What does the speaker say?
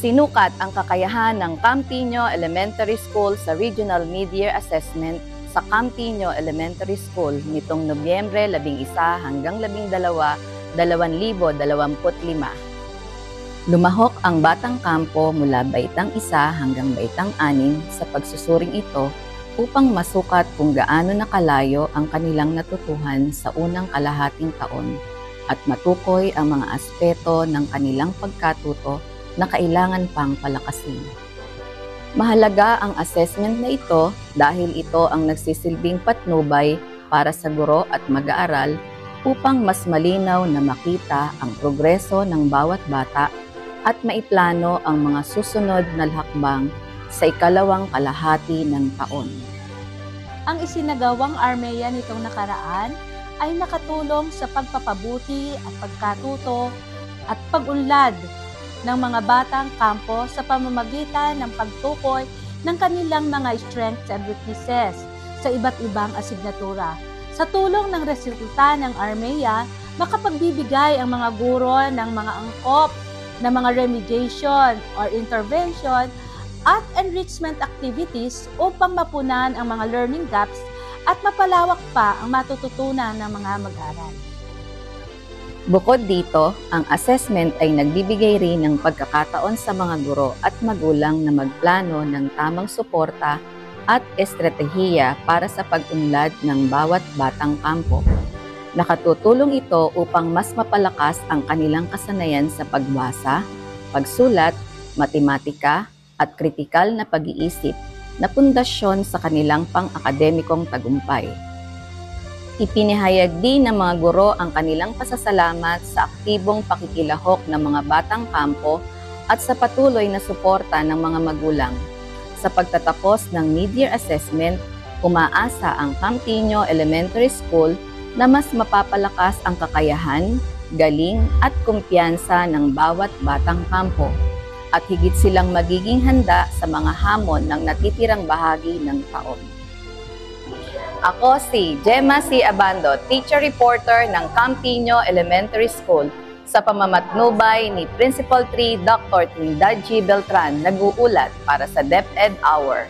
Sinukat ang kakayahan ng Campiño Elementary School sa Regional Mid-Year Assessment sa Campiño Elementary School nitong Nobyembre 11 hanggang 12, 2025. Lumahok ang Batang Kampo mula Baitang 1 hanggang Baitang 6 sa pagsusuring ito upang masukat kung gaano nakalayo ang kanilang natutuhan sa unang kalahating taon at matukoy ang mga aspeto ng kanilang pagkatuto na kailangan pang palakasin. Mahalaga ang assessment na ito dahil ito ang nagsisilbing patnubay para sa guro at mag-aaral upang mas malinaw na makita ang progreso ng bawat bata at maiplano ang mga susunod na hakbang sa ikalawang kalahati ng taon. Ang isinagawang ARMEA nitong nakaraan ay nakatulong sa pagpapabuti at pagkatuto at pag-unlad ng mga batang kampo sa pamamagitan ng pagtukoy ng kanilang mga strengths and weaknesses sa iba't ibang asignatura. Sa tulong ng resulta ng ARMEA, makapagbibigay ang mga guro ng mga angkop na mga remediation or intervention at enrichment activities upang mapunan ang mga learning gaps at mapalawak pa ang matututunan ng mga mag-aaral. Bukod dito, ang assessment ay nagbibigay rin ng pagkakataon sa mga guro at magulang na magplano ng tamang suporta at estratehiya para sa pag-unlad ng bawat batang kampo. Nakatutulong ito upang mas mapalakas ang kanilang kasanayan sa pagbasa, pagsulat, matematika, at kritikal na pag-iisip na pundasyon sa kanilang pang-akademikong tagumpay. Ipinahayag din ng mga guro ang kanilang pasasalamat sa aktibong pakikilahok ng mga batang kampo at sa patuloy na suporta ng mga magulang. Sa pagtatapos ng mid-year assessment, umaasa ang Campiño Elementary School na mas mapapalakas ang kakayahan, galing at kumpiyansa ng bawat batang kampo at higit silang magiging handa sa mga hamon ng natitirang bahagi ng taon. Ako si Gemma C. Abando, Teacher Reporter ng Campiño Elementary School sa pamamatnubay ni Principal 3 Dr. Trinidad G. Beltran, nag-uulat para sa DepEd Hour.